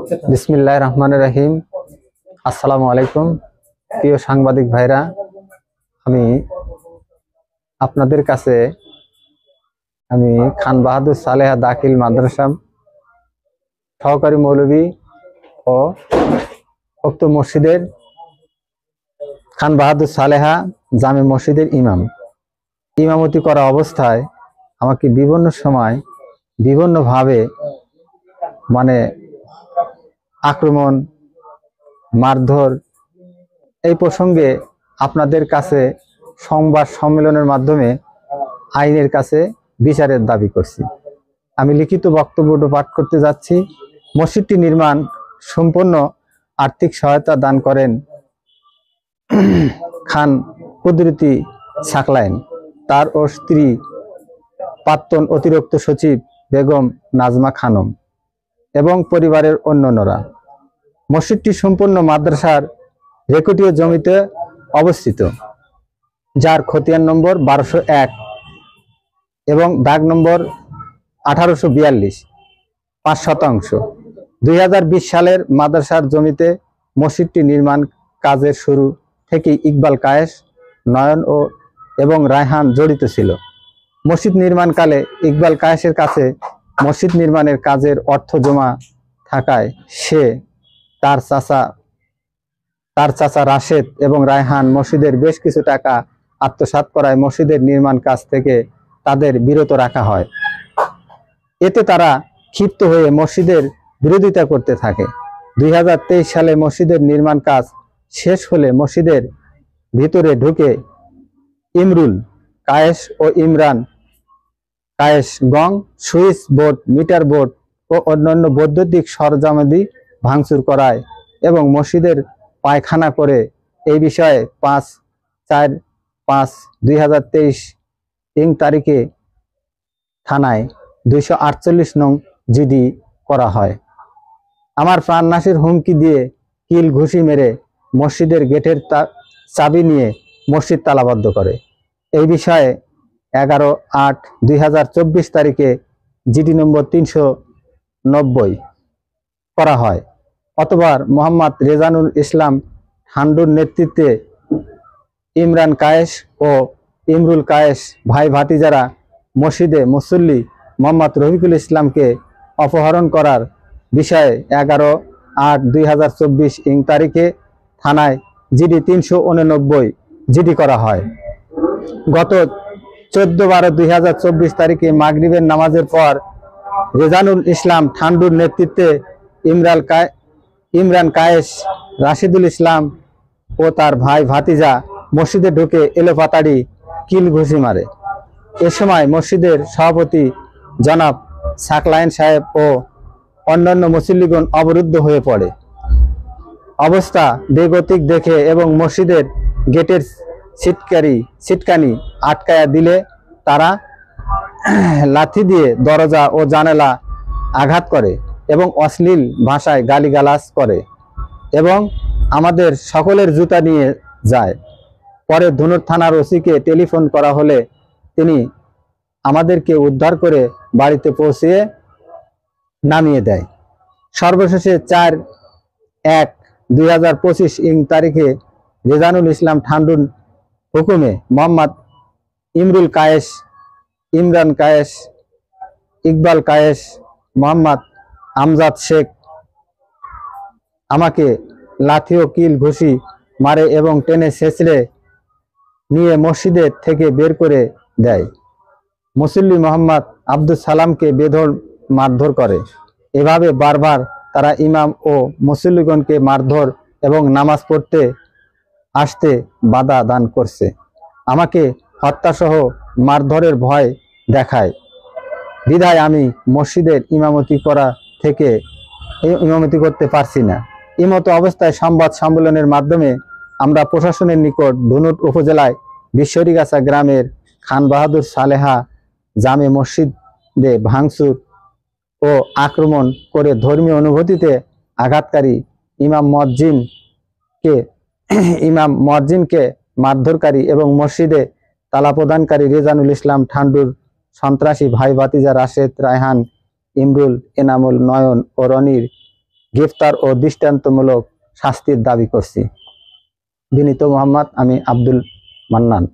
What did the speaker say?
বিসমিল্লাহির রহমানির রহিম। আসসালামু আলাইকুম প্রিয় সাংবাদিক ভাইরা, আমি আপনাদের কাছে খান বাহাদুর সালেহা দাখিল মাদ্রাসা সহকারী মৌলভী ও উক্ত মসজিদের খান বাহাদুর সালেহা জামে মসজিদের ইমামতি করা অবস্থায় আমাকে বিভিন্ন সময় বিভিন্নভাবে আক্রমণ, মারধর, এই প্রসঙ্গে আপনাদের কাছে সংবাদ সম্মেলনের মাধ্যমে আইনের কাছে বিচারের দাবি করছি। আমি লিখিত বক্তব্যটা পাঠ করতে যাচ্ছি। মসজিদটি নির্মাণ সম্পূর্ণ আর্থিক সহায়তা দান করেন খান কুদরতি সাকলাইন, তার ও স্ত্রী প্রাক্তন অতিরিক্ত সচিব বেগম নাজমা খানম এবং পরিবারের অন্যান্যরা। মসজিদটি সম্পূর্ণ মাদ্রাসার রেকর্ডীয় জমিতে অবস্থিত, যার খতিয়ান নম্বর 1201 এবং দাগ নম্বর 1842, 5 শতাংশ। 2020 সালের মাদ্রাসার জমিতে মসজিদটি নির্মাণ কাজের শুরু থেকে ইকবাল কায়েস, নয়ন এবং রায়হান জড়িত ছিল। মসজিদ নির্মাণকালে ইকবাল কায়েসের কাছে মসজিদ নির্মাণের কাজের অর্থ জমা থাকায় সে তার চাচা রাশেদ এবং রায়হান মসজিদের বেশ কিছু টাকা আত্মসাৎ করায় মসজিদের নির্মাণ কাজ থেকে তাদের বিরত রাখা হয়। এতে তারা ক্ষিপ্ত হয়ে মসজিদের বিরোধিতা করতে থাকে। 2023 সালে মসজিদের নির্মাণ কাজ শেষ হলে মসজিদের ভিতরে ঢুকে ইমরুল কায়েস ও ইমরান কায়েস গং, সুইচ বোর্ড, মিটার বোর্ড ও অন্যান্য বৈদ্যুতিক সরঞ্জামাদি ভাঙচুর করায় এবং মসজিদের পায়খানা করে এই বিষয়ে 5/4/2023 তারিখে থানায় 248 নং জিডি করা হয়। আমার প্রাণনাশের হুমকি দিয়ে কিল ঘুষি মেরে মসজিদের গেটের চাবি নিয়ে মসজিদ তালাবদ্ধ করে। এই বিষয়ে 11/8/2024 তারিখে জিডি নম্বর 390 করা হয়। অতঃপর মোহাম্মদ রেজানুল ইসলাম ঠান্ডুর নেতৃত্বে ইমরান কায়েস ও ইমরুল কায়েস ভাই ভাতিজারা মসজিদে মুসল্লি মোহাম্মদ রফিকুল ইসলামকে অপহরণ করার বিষয়ে 11/8/2024 তারিখে থানায় জিডি 389 জিডি করা হয়। গত 14/12/2024 তারিখে মাগরিবের নামাজের পর রেজানুল ইসলাম ঠান্ডুর নেতৃত্বে ইমরান কায়েস, রাশিদুল ইসলাম ও তার ভাই ভাতিজা মসজিদে ঢুকে এলোপাতাড়ি কিল ঘুষি মারে। এ সময় মসজিদের সভাপতি জনাব সাকলাইন সাহেব ও অন্যান্য মুসল্লিগণ অবরুদ্ধ হয়ে পড়ে। অবস্থা বেগতিক দেখে এবং মসজিদের গেটের ছিটকানি আটকায়া দিলে তারা লাঠি দিয়ে দরজা ও জানালা আঘাত করে এবং অশ্লীল ভাষায় গালিগালাজ করে এবং আমাদের সকলের জুতা নিয়ে যায়। পরে ধনুর থানার ওসিকে টেলিফোন করা হলে তিনি আমাদেরকে উদ্ধার করে বাড়িতে পৌঁছিয়ে নামিয়ে দেয়। সর্বশেষে 4/1/2025 তারিখে রেজানুল ইসলাম ঠান্ডুর হুকুমে মোহাম্মদ ইমরুল কায়েস, ইমরান কায়েস, ইকবাল কায়েস, মোহাম্মদ আমজাদ শেখ আমাকে লাঠি ও কিল ঘুষি মারে এবং টেনে ছেঁচড়ে নিয়ে মসজিদের থেকে বের করে দেয়। মুসল্লি মোহাম্মদ আব্দুল সালামকে বেধড় মারধর করে। এভাবে বারবার তারা ইমাম ও মুসল্লিগণকে মারধর এবং নামাজ পড়তে আসতে বাধা দান করছে। আমাকে হত্যাসহ মারধরের ভয় দেখায় বিধায় আমি মসজিদের ইমামতি করতে পারছি না। এমতো অবস্থায় সংবাদ সম্মেলনের মাধ্যমে আমরা প্রশাসনের নিকট ধুনট উপজেলায় বিশ্বরিগাছা গ্রামের খান বাহাদুর সালেহা জামে মসজিদে ভাঙচুর ও আক্রমণ করে ধর্মীয় অনুভূতিতে আঘাতকারী ইমাম মুয়াজ্জিনকে মারধরকারী এবং মসজিদে তালা প্রদানকারী রেজানুল ইসলাম ঠান্ডুর সন্ত্রাসী ভাই ভাতিজা রাশেদ, রায়হান, ইমরুল, এনামুল, নয়ন ও রনির গ্রেফতার ও দৃষ্টান্তমূলক শাস্তির দাবি করছি। বিনীত মোহাম্মদ, আমি আব্দুল মান্নান।